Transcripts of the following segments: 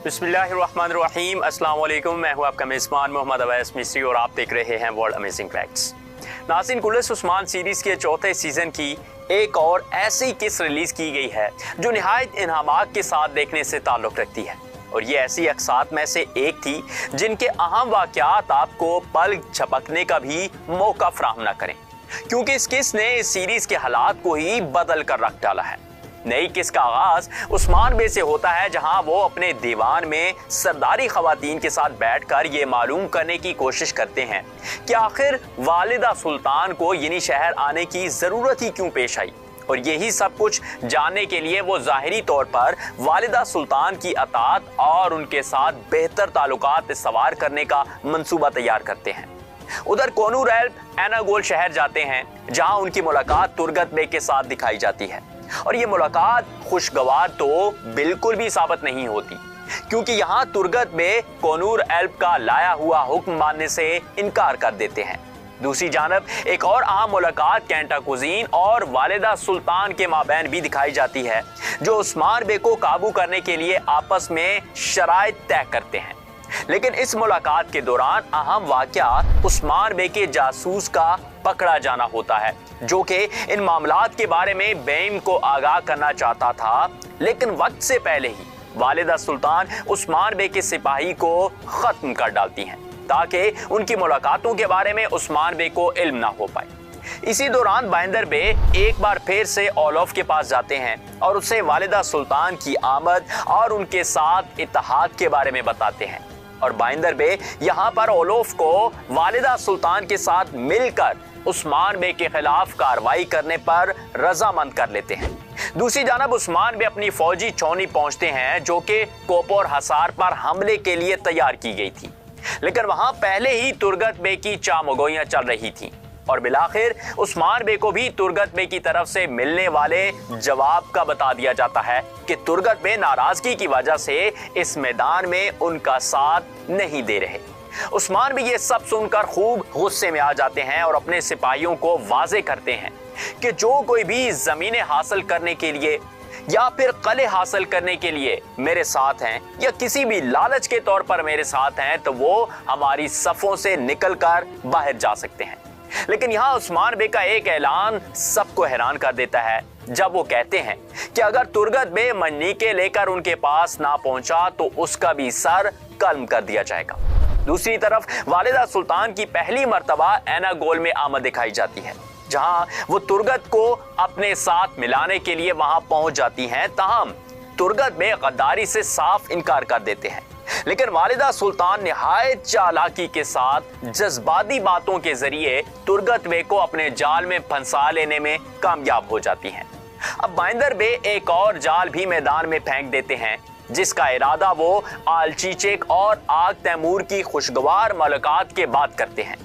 बिस्मिल्लाहिर्रहमानिर्रहीम, अस्सलाम वालेकुम। मैं हूं आपका मेज़बान मोहम्मद अवैस मिस्री और आप देख रहे हैं वर्ल्ड अमेजिंग फैक्ट्स। नाज़रीन, कुल्लस उस्मान सीरीज़ के चौथे सीज़न की एक और ऐसी किस्त रिलीज़ की गई है जो निहायत इन्हामात के साथ देखने से ताल्लुक़ रखती है, और ये ऐसी अक़सात में से एक थी जिनके अहम वाक़यात आपको पलक झपकने का भी मौका फराहम न करें, क्योंकि इस किस्त ने इस सीरीज़ के हालात को ही बदल कर रख डाला है। नई किस्त का आगाज उस्मान बे से होता है, जहां वो अपने दीवान में सरदारी खवातीन के साथ बैठकर ये मालूम करने की कोशिश करते हैं कि आखिर वालिदा सुल्तान को यनी शहर आने की ज़रूरत ही क्यों पेश आई, और यही सब कुछ जानने के लिए वो ज़ाहिरी तौर पर वालिदा सुल्तान की अतात और उनके साथ बेहतर ताल्लुकात सवार करने का मंसूबा तैयार करते हैं। उधर कोनूर एल्ब एनागोल शहर जाते हैं, जहां उनकी मुलाकात तुर्गत बे के साथ दिखाई जाती है, और ये मुलाकात खुशगवार तो बिल्कुल भी साबित नहीं होती, क्योंकि यहाँ तुर्गत बे कोनूर एल्ब का लाया हुआ हुक्म मानने से इनकार कर देते हैं। दूसरी जानब एक और अहम मुलाकात कैंटाकुजीन और वालिदा सुल्तान के माबैन भी दिखाई जाती है, जो उस्मान बे को काबू करने के लिए आपस में शराइत तय करते हैं। लेकिन इस मुलाकात के दौरान अहम वाकया उस्मान बे के जासूस का पकड़ा जाना होता है, जो कि इन मामलात के बारे में बेइम को आगाह करना चाहता था, लेकिन वक्त से पहले ही वालिदा सुल्तान उस्मान बे के सिपाही को खत्म कर डालती हैं, ताकि उनकी मुलाकातों के बारे में उस्मान बे को इल्म ना हो पाए। इसी दौरान बाइंदर बे एक बार फिर से ओलोफ के पास जाते हैं और उसे वालिदा सुल्तान की आमद और उनके साथ इत्तेहाद के बारे में बताते हैं, और बाइंदर बे यहाँ पर ओलोफ को वालिदा सुल्तान के साथ मिलकर उस्मान बे के खिलाफ कार्रवाई करने पर रजामंद कर लेते हैं। दूसरी जानब उस्मान बे अपनी फौजी छौनी पहुंचते हैं, जो कि कोपोर हसार पर हमले के लिए तैयार की गई थी, लेकिन वहां पहले ही तुर्गत बे की चामगोइयां चल रही थी, और बिलाखिर उस्मान बे को भी तुर्गत बे की तरफ से मिलने वाले जवाब का बता दिया जाता है कि तुर्गत बे नाराजगी की वजह से इस मैदान में उनका साथ नहीं दे रहे। उस्मान भी ये सब सुनकर खूब गुस्से में आ जाते हैं और अपने सिपाहियों को वाजे करते हैं कि जो कोई भी जमीनें हासिल करने के लिए या फिर कले हासिल करने के लिए मेरे साथ हैं, या किसी भी लालच के तौर पर मेरे साथ हैं, तो वो हमारी सफों से निकलकर बाहर जा सकते हैं। लेकिन यहाँ उस्मान बे का एक ऐलान सबको हैरान कर देता है, जब वो कहते हैं कि अगर तुर्गत बे मन्नीके लेकर उनके पास ना पहुंचा तो उसका भी सर कल्म कर दिया जाएगा। दूसरी तरफ वालिदा सुल्तान की पहली मर्तबा एनागोल में आमद दिखाई जाती है, जहां वो तुर्गत को अपने साथ मिलाने के लिए वहां पहुंच जाती हैं, ताहम तुर्गत बे गद्दारी से साफ इनकार कर देते हैं। लेकिन वालिदा सुल्तान निहायत चालाकी के साथ जज्बाती बातों के जरिए तुर्गत बे को अपने जाल में फंसा लेने में कामयाब हो जाती हैं। अब बाइंदर बे एक और जाल भी मैदान में फेंक देते हैं, जिसका इरादा वो आलचीचेक और आग तैमूर की खुशगवार मुलाकात के बाद करते हैं,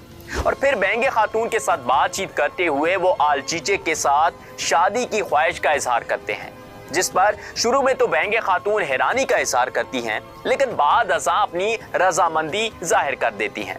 और फिर बेंगे खातून के साथ बातचीत करते हुए वो आलचीचेक के साथ शादी की ख्वाहिश का इजहार करते हैं, जिस पर शुरू में तो बेंगे खातून हैरानी का इजहार करती हैं, लेकिन बाद अज़ां अपनी रजामंदी जाहिर कर देती हैं।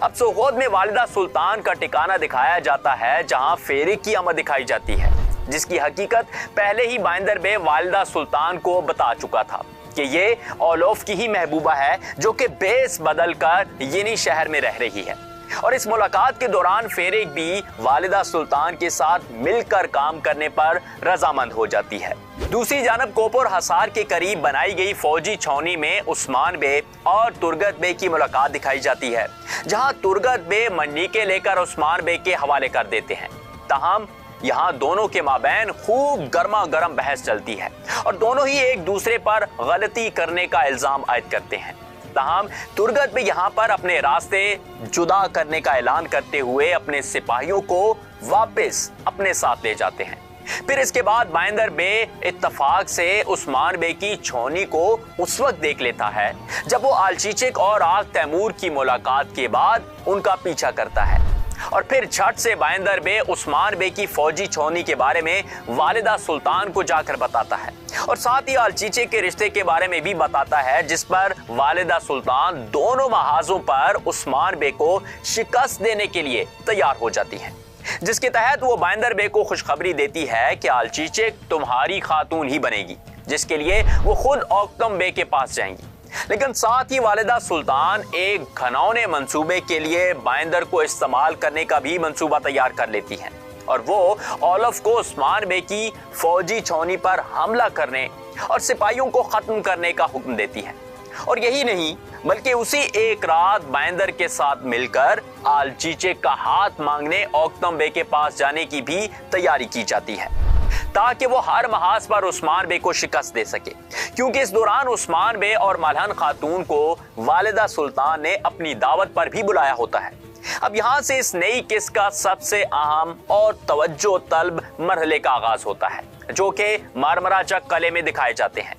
अब सोगोद में वालिदा सुल्तान का ठिकाना दिखाया जाता है, जहां फेरे की आमद दिखाई जाती है, जिसकी हकीकत पहले ही बाइंदर बे वालिदा सुल्तान को बता चुका था कि ये ओलोफ की ही महबूबा है, जो कि बेस बदल कर यनी शहर में रह रही है, और इस मुलाकात के दौरान फेरेक भी वालिदा सुल्तान के साथ मिलकर काम करने पर रजामंद हो जाती है। दूसरी जानब कोपोर हसार के करीब बनाई गई फौजी छौनी में उस्मान बे और तुर्गत बे की मुलाकात दिखाई जाती है, जहां तुर्गत बे मन्नीके लेकर उस्मान बे के हवाले कर देते हैं। ताहम यहाँ दोनों के माबैन खूब गर्मा गर्म बहस चलती है, और दोनों ही एक दूसरे पर गलती करने का इल्जाम आयद करते हैं। ताहम तुर्गत बे यहाँ पर अपने रास्ते जुदा करने का ऐलान करते हुए अपने सिपाहियों को वापस अपने साथ ले जाते हैं। फिर इसके बाद बाइंदर बे इत्तफाक से उस्मान बे की छौनी को उस वक्त देख लेता है जब वो आलचीचेक और आग तैमूर की मुलाकात के बाद उनका पीछा करता है, और फिर झट से बाइंदर बे उस्मान बे की फौजी छौनी के बारे में वालिदा सुल्तान को जाकर बताता है, और साथ ही आलचीचेक के रिश्ते के बारे में भी बताता है, जिस पर वालिदा सुल्तान दोनों महाजों पर उस्मान बे को शिकस्त देने के लिए तैयार हो जाती है, जिसके तहत वो बाइंदर बे को खुशखबरी देती है कि आलचीचेक तुम्हारी खातून ही बनेगी, जिसके लिए वो खुद औकतम बे के पास जाएंगी। लेकिन साथ ही वालिदा सुल्तान एक घनौने मंसूबे के लिए बाइंदर को इस्तेमाल करने का भी मंसूबा तैयार कर लेती हैं और वो ओलफ को उस्मान बे की फौजी छावनी पर हमला करने और सिपाहियों को खत्म करने का हुक्म देती हैं। और यही नहीं बल्कि उसी एक रात बाइंदर के साथ मिलकर आलचीचे का हाथ मांगने ओक्तम बे के पास जाने की भी तैयारी की जाती है ताकि वो हर महाज पर उस्मान बे को शिकस्त दे सके, क्योंकि इस दौरान उस्मान बे और मलहन खातून को वालिदा सुल्तान ने अपनी दावत पर भी बुलाया होता है। अब यहाँ से इस नई किस्त का सबसे अहम और तवज्जो तलब मरहले का आगाज होता है, जो कि मारमरा चक कले में दिखाए जाते हैं,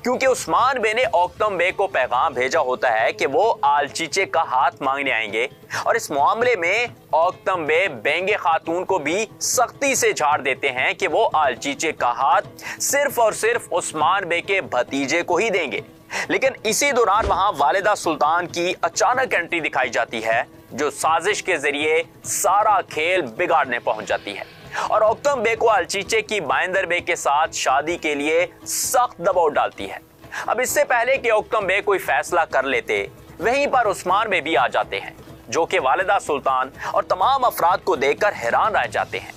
क्योंकि उस्मान बे ने ओक्तम बे को पैगाम भेजा होता है कि वो आलचीचे का हाथ मांगने आएंगे और इस मामले में ओक्तम बे बेंगे खातून को भी सख्ती से झाड़ देते हैं कि वो आलचीचे का हाथ सिर्फ और सिर्फ उस्मान बे के भतीजे को ही देंगे। लेकिन इसी दौरान वहां वालिदा सुल्तान की अचानक एंट्री दिखाई जाती है, जो साजिश के जरिए सारा खेल बिगाड़ने पहुंच जाती है और ओक्तम बे को आलचीचे की बाइंदर बे के साथ शादी के लिए सख्त दबाव डालती है। अब इससे पहले कि ओक्तम बे कोई फैसला कर लेते, वहीं पर उस्मान बे भी आ जाते हैं, जो कि वालिदा सुल्तान और तमाम अफराद को देखकर हैरान रह जाते हैं।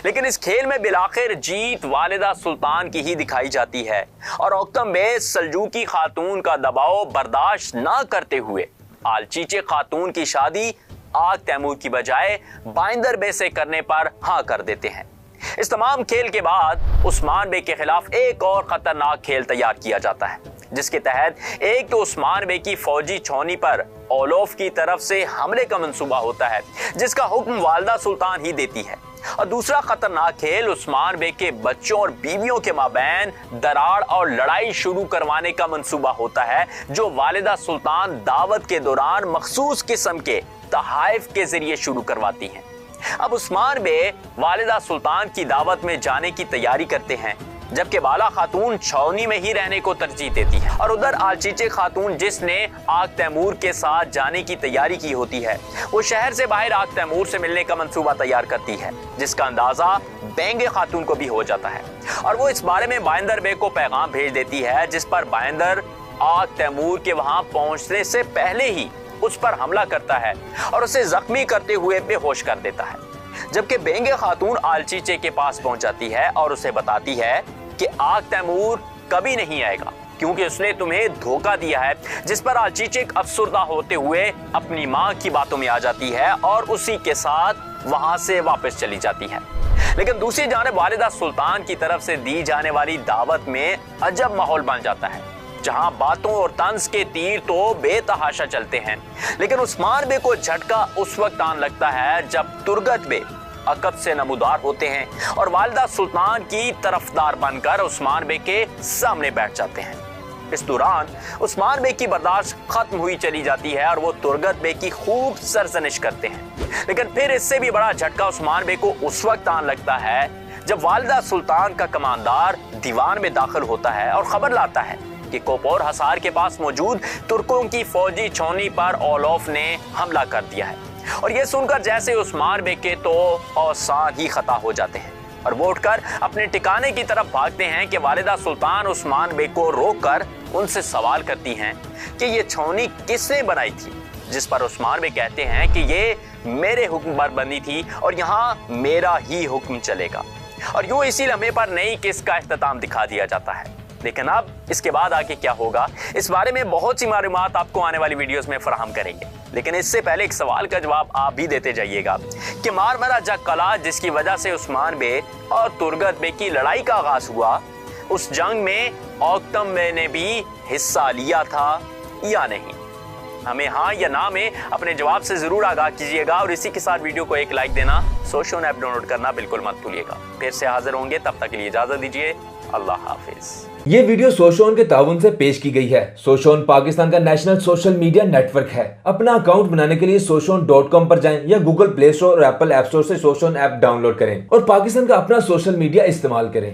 लेकिन इस खेल में बिलाखिर जीत वालिदा सुल्तान की ही दिखाई जाती है और ओक्तम बे सल्जूकी खातून का दबाव बर्दाश्त ना करते हुए आलचीचे खातून की शादी आग तैमूर की बजाय बाइंदर बे से करने पर हाँ कर देते हैं। इस तमाम खेल के बाद उस्मान बे के खिलाफ एक और खतरनाक खेल तैयार किया जाता है, जिसके तहत एक तो उस्मान बे की फौजी छावनी पर ओलफ की तरफ से हमले का मंसूबा होता है, जिसका हुक्म वालिदा सुल्तान ही देती है, और दूसरा खतरनाक खेल उस्मान बे के बच्चों और बीवियों के माबैन दरार और लड़ाई शुरू करवाने का मंसूबा होता है, जो वालिदा सुल्तान दावत के दौरान मखसूस किस्म के तहाइफ के जरिए शुरू करवाती हैं। अब उस्मान बे वालिदा सुल्तान की दावत में जाने की तैयारी करते हैं, जबकि बाला खातून छावनी में ही रहने को तरजीह देती है और उधर आलचीचे खातून, जिसने आग तैमूर के साथ जाने की तैयारी की होती है, वो शहर से बाहर आग तैमूर से मिलने का मंसूबा तैयार करती है, जिसका अंदाजा बेंगे खातून को भी हो जाता है और वो इस बारे में बाइंदर बे को पैगाम भेज देती है, जिस पर बाइंदर आग तैमूर के वहां पहुंचने से पहले ही उस पर हमला करता है और उसे जख्मी करते हुए बेहोश कर देता है। जबकि बेंगे खातून आलचीचे के पास पहुंच जाती है और उसे बताती है कि आग तैमूर कभी नहीं आएगा, क्योंकि उसने तुम्हें धोखा दिया है, जिस पर आलचीचे अफसुर्दा होते हुए अपनी मां की बातों में आ जाती है और उसी के साथ वहां से वापस चली जाती है। लेकिन दूसरी जानिब वालिदा सुल्तान की तरफ से दी जाने वाली दावत में अजब माहौल बन जाता है, जहां बातों और तंज के तीर तो बेतहाशा चलते हैं, लेकिन उस्मान बे को झटका उस वक्त आन लगता है जब तुर्गत बे अकब से नमूदार होते हैं और वालिदा सुल्तान की तरफदार बनकर उस्मान बे के सामने बैठ जाते हैं। इस दौरान उस्मान बे की बर्दाश्त खत्म हुई चली जाती है और वो तुर्गत बे की खूब सरजनिश करते हैं। लेकिन फिर इससे भी बड़ा झटका उस्मान बे को उस वक्त आन लगता है जब वालिदा सुल्तान का कमांडार दीवान में दाखिल होता है और खबर लाता है कि कोपोर हसार के पास मौजूद तुर्कों की फौजी छावनी पर ओलफ ने हमला कर दिया है। और यह सुनकर जैसे उस्मान बे के तो औसान ही खता हो जाते हैं और वो उठकर अपने ठिकाने की तरफ भागते हैं कि वालिदा सुल्तान उस्मान बे को रोककर उनसे सवाल करती हैं कि ये छावनी किसने बनाई थी, जिस पर उस्मान बे कहते हैं कि ये मेरे हुक्म पर बनी थी और यहाँ मेरा ही हुक्म चलेगा। और यूं इसी लम्हे पर नई किस्त का इख्तिताम दिखा दिया जाता है। लेकिन अब इसके बाद आगे क्या होगा, इस बारे में बहुत सी मालूमात आपको आने वाली वीडियोस में फराहम करेंगे। लेकिन इससे पहले एक सवाल का जवाब आप भी देते जाइएगा कि मारमरा जंग कला, जिसकी वजह से उस्मान बे और तुर्गत बे की लड़ाई का आगाज हुआ, उस जंग में ओक्तम बे ने भी हिस्सा लिया था या नहीं? हमें हाँ या ना में अपने जवाब से जरूर आगाह कीजिएगा और इसी के साथ वीडियो को एक लाइक देना, सोशोन ऐप डाउनलोड करना बिल्कुल मत भूलिएगा। फिर से हाजिर होंगे, तब तक के लिए इजाजत दीजिए। अल्लाह हाफिज। ये वीडियो सोशोन के ताउन से पेश की गई है। सोशोन पाकिस्तान का नेशनल सोशल मीडिया नेटवर्क है। अपना अकाउंट बनाने के लिए soshon.com पर जाएं या गूगल प्ले स्टोर और एप्पल ऐप स्टोर से सोशोन ऐप डाउनलोड करें और पाकिस्तान का अपना सोशल मीडिया इस्तेमाल करें।